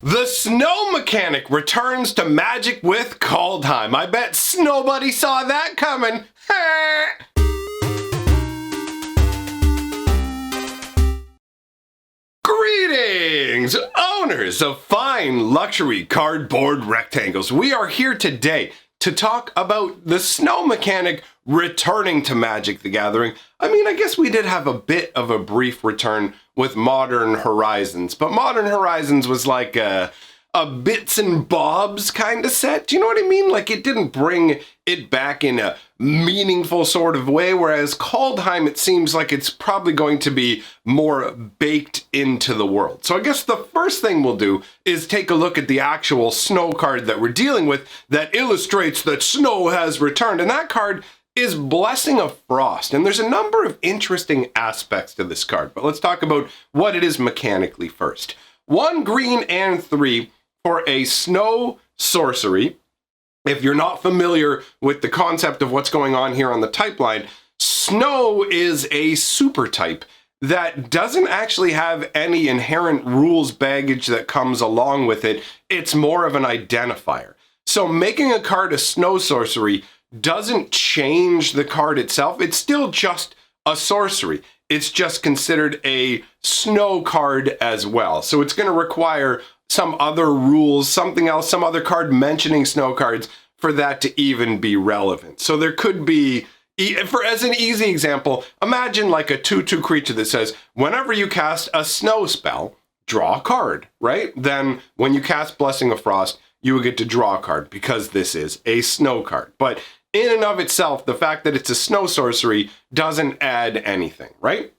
The snow mechanic returns to Magic with Kaldheim. I bet nobody saw that coming. Greetings, owners of fine luxury cardboard rectangles. We are here today to talk about the snow mechanic returning to Magic the Gathering. I mean, I guess we did have a bit of a brief return with Modern Horizons, but Modern Horizons was like a bits and bobs kind of set. Do you know what I mean? Like, it didn't bring it back in a meaningful sort of way, whereas Kaldheim, it seems like it's probably going to be more baked into the world. So I guess the first thing we'll do is take a look at the actual snow card that we're dealing with that illustrates that snow has returned, and that card is Blessing of Frost. And there's a number of interesting aspects to this card, but let's talk about what it is mechanically first. 1 green and 3 for a snow sorcery. If you're not familiar with the concept of what's going on here on the type line, snow is a super type that doesn't actually have any inherent rules baggage that comes along with it. It's more of an identifier. So making a card a snow sorcery doesn't change the card itself. It's still just a sorcery. It's just considered a snow card as well. So it's going to require some other rules, something else, some other card mentioning snow cards for that to even be relevant. So there could be, as an easy example, imagine like a 2/2 creature that says, whenever you cast a snow spell, draw a card, right? Then when you cast Blessing of Frost, you would get to draw a card because this is a snow card. But in and of itself, the fact that it's a snow sorcery doesn't add anything, right?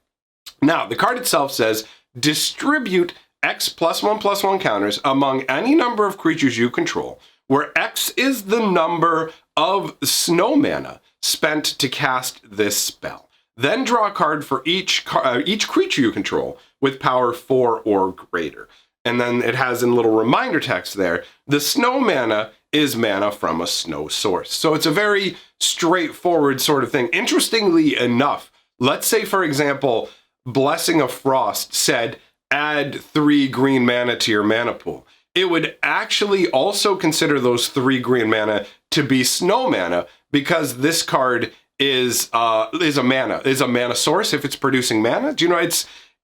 Now, the card itself says, distribute X +1/+1 counters among any number of creatures you control, where X is the number of snow mana spent to cast this spell. Then draw a card for each creature you control with power 4 or greater. And then it has in little reminder text there, the snow mana is mana from a snow source. So it's a very straightforward sort of thing. Interestingly enough, let's say, for example, Blessing of Frost said, add 3 green mana to your mana pool. It would actually also consider those 3 green mana to be snow mana because this card is a mana source if it's producing mana. Do you know,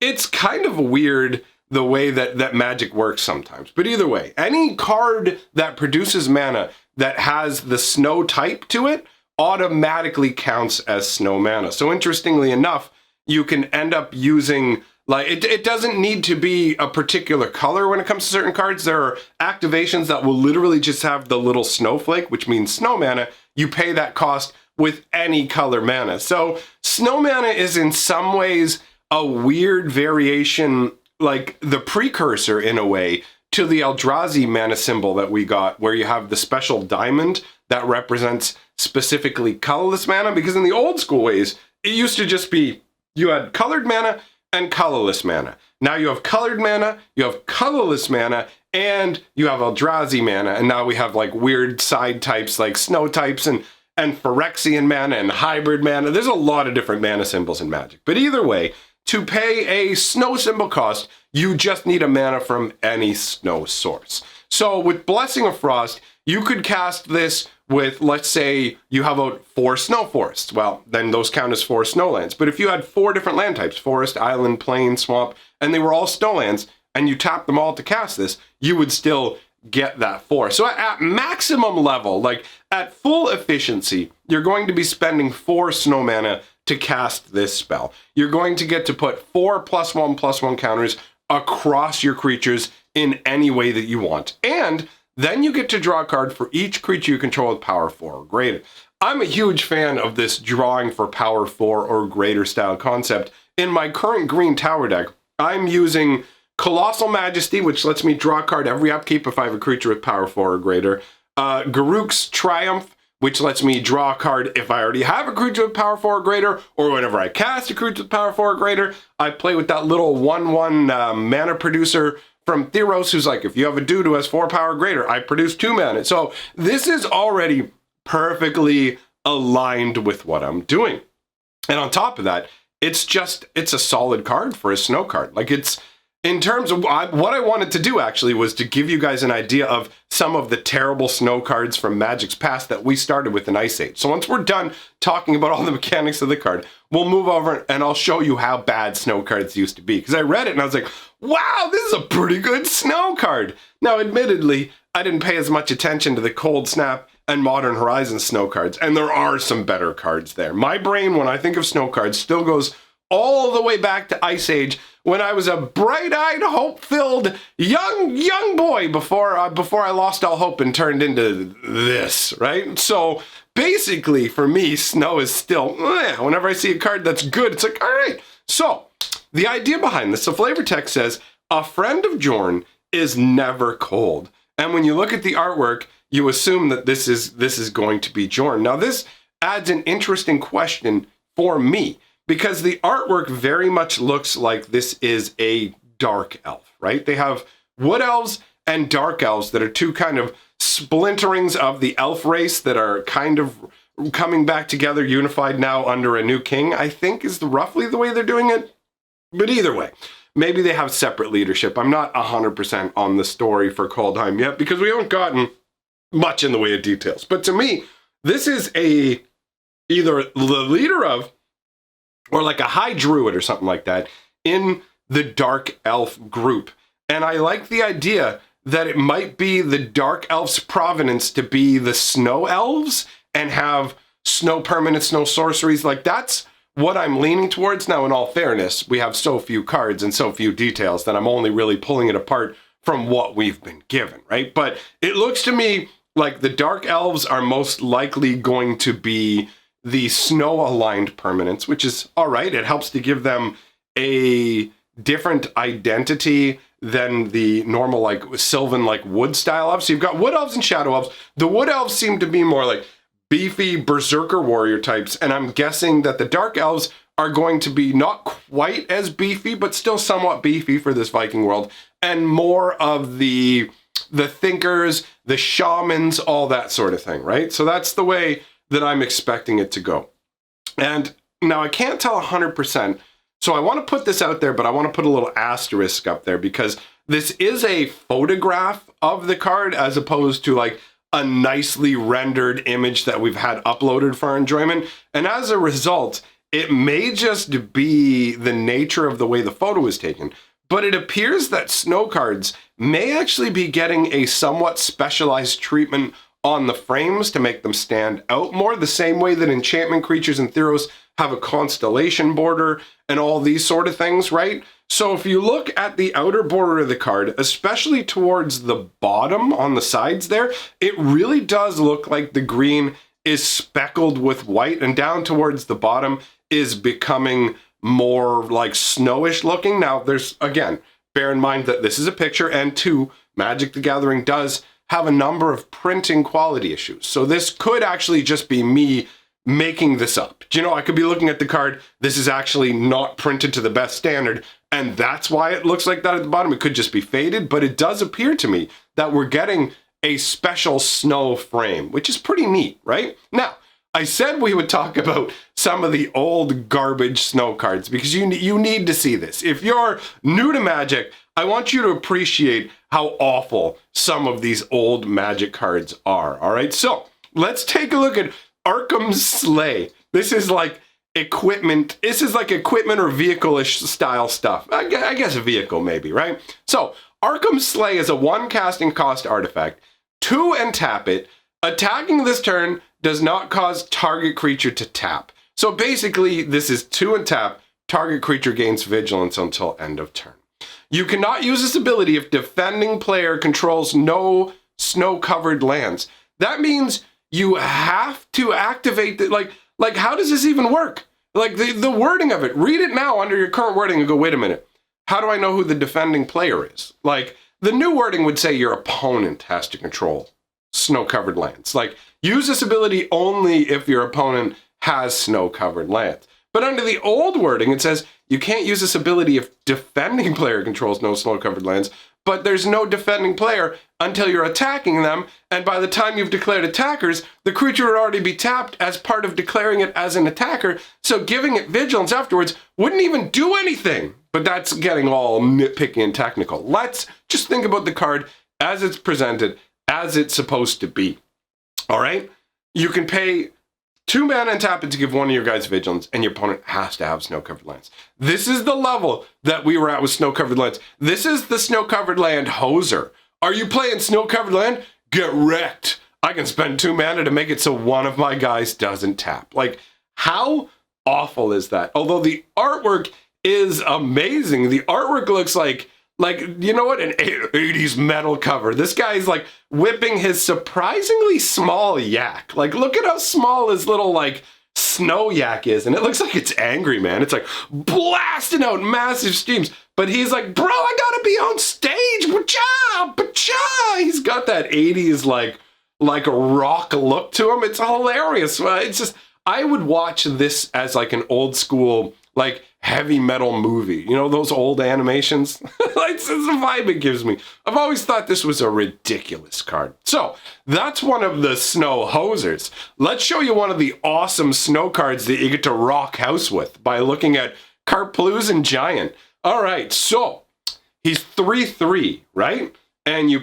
it's kind of weird the way that Magic works sometimes. But either way, any card that produces mana that has the snow type to it automatically counts as snow mana. So interestingly enough, you can end up using, like, it doesn't need to be a particular color when it comes to certain cards. There are activations that will literally just have the little snowflake, which means snow mana. You pay that cost with any color mana. So snow mana is in some ways a weird variation, like the precursor in a way to the Eldrazi mana symbol that we got, where you have the special diamond that represents specifically colorless mana, because in the old school ways, it used to just be, you had colored mana and colorless mana. Now you have colored mana, you have colorless mana, and you have Eldrazi mana, and now we have like weird side types like snow types and Phyrexian mana and hybrid mana. There's a lot of different mana symbols in Magic. But either way, to pay a snow symbol cost, you just need a mana from any snow source. So with Blessing of Frost, you could cast this with, let's say you have about 4 snow forests. Well, then those count as 4 snowlands. But if you had 4 different land types, forest, island, plain, swamp, and they were all snowlands, and you tap them all to cast this, you would still get that 4. So at maximum level, like at full efficiency, you're going to be spending 4 snow mana to cast this spell. You're going to get to put 4 +1/+1 counters across your creatures in any way that you want. And then you get to draw a card for each creature you control with power 4 or greater. I'm a huge fan of this drawing for power 4 or greater style concept. In my current green tower deck, I'm using Colossal Majesty, which lets me draw a card every upkeep if I have a creature with power 4 or greater. Garruk's Triumph, which lets me draw a card if I already have a creature with power 4 or greater, or whenever I cast a creature with power 4 or greater. I play with that little 1/1 mana producer from Theros, who's like, if you have a dude who has 4 power or greater, I produce 2 mana. So this is already perfectly aligned with what I'm doing. And on top of that, it's a solid card for a snow card. Like, it's in terms of what I wanted to do actually was to give you guys an idea of some of the terrible snow cards from Magic's past that we started with in Ice Age. So once we're done talking about all the mechanics of the card, we'll move over and I'll show you how bad snow cards used to be. Because I read it and I was like, wow, this is a pretty good snow card. Now, admittedly, I didn't pay as much attention to the Cold Snap and Modern Horizons snow cards, and there are some better cards there. My brain, when I think of snow cards, still goes all the way back to Ice Age, when I was a bright-eyed, hope-filled young boy before I lost all hope and turned into this, right? So basically, for me, snow is still, whenever I see a card that's good, it's like, all right. So the idea behind this, the flavor text says, a friend of Jorn is never cold. And when you look at the artwork, you assume that this is going to be Jorn. Now, this adds an interesting question for me, because the artwork very much looks like this is a dark elf, right? They have wood elves and dark elves that are two kind of splinterings of the elf race that are kind of coming back together, unified now under a new king, I think is roughly the way they're doing it. But either way, maybe they have separate leadership. I'm not 100% on the story for Kaldheim yet because we haven't gotten much in the way of details. But to me, this is either the leader of or like a high druid or something like that in the dark elf group. And I like the idea that it might be the dark elf's provenance to be the snow elves and have snow permanents, snow sorceries. Like, that's what I'm leaning towards. Now, in all fairness, we have so few cards and so few details that I'm only really pulling it apart from what we've been given, right? But it looks to me like the dark elves are most likely going to be the snow-aligned permanents, which is all right. It helps to give them a different identity than the normal, like, sylvan, like, wood-style elves. So you've got wood elves and shadow elves. The wood elves seem to be more like beefy berserker warrior types, and I'm guessing that the dark elves are going to be not quite as beefy, but still somewhat beefy for this Viking world, and more of the thinkers, the shamans, all that sort of thing, right? So that's the way that I'm expecting it to go. And now I can't tell 100%, so I want to put this out there, but I want to put a little asterisk up there because this is a photograph of the card as opposed to like a nicely rendered image that we've had uploaded for our enjoyment. And as a result, it may just be the nature of the way the photo was taken, but it appears that snow cards may actually be getting a somewhat specialized treatment on the frames to make them stand out more, the same way that enchantment creatures and Theros have a constellation border and all these sort of things, right? So if you look at the outer border of the card, especially towards the bottom on the sides there, it really does look like the green is speckled with white, and down towards the bottom is becoming more like snowish looking. Now, there's, again, bear in mind that this is a picture, and two, Magic the Gathering does have a number of printing quality issues. So this could actually just be me making this up. You know, I could be looking at the card, this is actually not printed to the best standard, and that's why it looks like that at the bottom. It could just be faded, but it does appear to me that we're getting a special snow frame, which is pretty neat, right? Now, I said we would talk about some of the old garbage snow cards because you need to see this. If you're new to Magic, I want you to appreciate how awful some of these old Magic cards are, all right? So let's take a look at Arkham Slay. This is like equipment. This is like equipment or vehicle-ish style stuff. I guess a vehicle maybe, right? So Arkham Slay is a 1 casting cost artifact. 2 and tap it. Attacking this turn does not cause target creature to tap. So basically, this is 2 and tap. Target creature gains vigilance until end of turn. You cannot use this ability if defending player controls no snow-covered lands. That means you have to activate the, like how does this even work? Like the wording of it, read it now under your current wording and go, wait a minute, how do I know who the defending player is? Like the new wording would say your opponent has to control snow-covered lands. Like use this ability only if your opponent has snow-covered lands. But under the old wording, it says you can't use this ability if defending player controls no snow-covered lands, but there's no defending player until you're attacking them, and by the time you've declared attackers, the creature would already be tapped as part of declaring it as an attacker, so giving it vigilance afterwards wouldn't even do anything. But that's getting all nitpicky and technical. Let's just think about the card as it's presented, as it's supposed to be. All right? You can pay 2 mana and tap it to give one of your guys vigilance, and your opponent has to have snow-covered lands. This is the level that we were at with snow-covered lands. This is the snow-covered land hoser. Are you playing snow-covered land? Get wrecked. I can spend 2 mana to make it so one of my guys doesn't tap. Like, how awful is that? Although the artwork is amazing. The artwork looks like, you know what, an 80s metal cover. This guy's like whipping his surprisingly small yak. Like, look at how small his little like snow yak is. And it looks like it's angry, man. It's like blasting out massive steams. But he's like, bro, I gotta be on stage. Ba-cha, ba-cha. He's got that 80s like a rock look to him. It's hilarious. It's just, I would watch this as like an old school, like heavy metal movie. You know, those old animations? It's the vibe it gives me. I've always thought this was a ridiculous card. So that's one of the snow hosers. Let's show you one of the awesome snow cards that you get to rock house with by looking at Karplusan Giant. All right, so he's 3/3, right? And you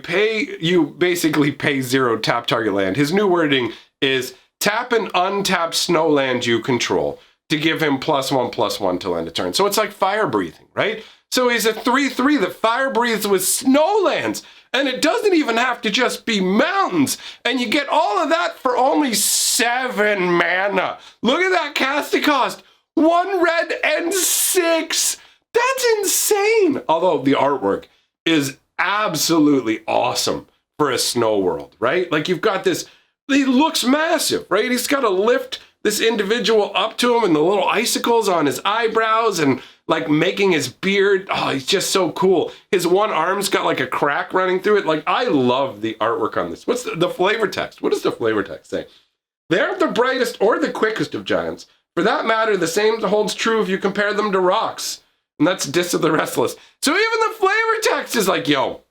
basically pay 0, tap target land. His new wording is tap an untapped snow land you control to give him +1/+1 till end of turn. So it's like fire breathing, right? So he's a 3/3 that fire breathes with snowlands. And it doesn't even have to just be mountains. And you get all of that for only 7 mana. Look at that casting cost. 1 red and 6. That's insane. Although the artwork is absolutely awesome for a snow world, right? Like you've got this, he looks massive, right? He's got to lift this individual up to him and the little icicles on his eyebrows and like making his beard. Oh, he's just so cool. His one arm's got like a crack running through it. Like, I love the artwork on this. What's the flavor text? What does the flavor text say? They aren't the brightest or the quickest of giants. For that matter, the same holds true if you compare them to rocks. And that's Diss of the Restless. So even the flavor text is like, yo,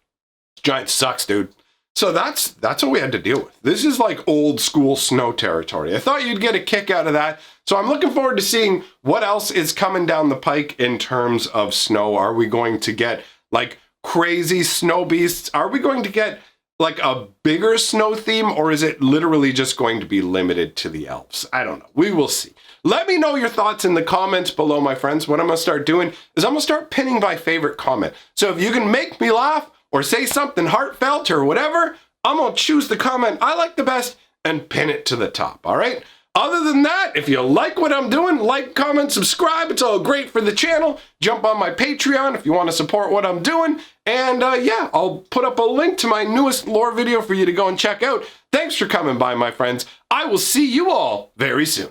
giant sucks, dude. So that's what we had to deal with. This is like old school snow territory. I thought you'd get a kick out of that. So I'm looking forward to seeing what else is coming down the pike in terms of snow. Are we going to get like crazy snow beasts? Are we going to get like a bigger snow theme, or is it literally just going to be limited to the elves? I don't know. We will see. Let me know your thoughts in the comments below, my friends. What I'm going to start doing is I'm going to start pinning my favorite comment. So if you can make me laugh or say something heartfelt or whatever, I'm going to choose the comment I like the best and pin it to the top, all right? Other than that, if you like what I'm doing, like, comment, subscribe. It's all great for the channel. Jump on my Patreon if you want to support what I'm doing. And yeah, I'll put up a link to my newest lore video for you to go and check out. Thanks for coming by, my friends. I will see you all very soon.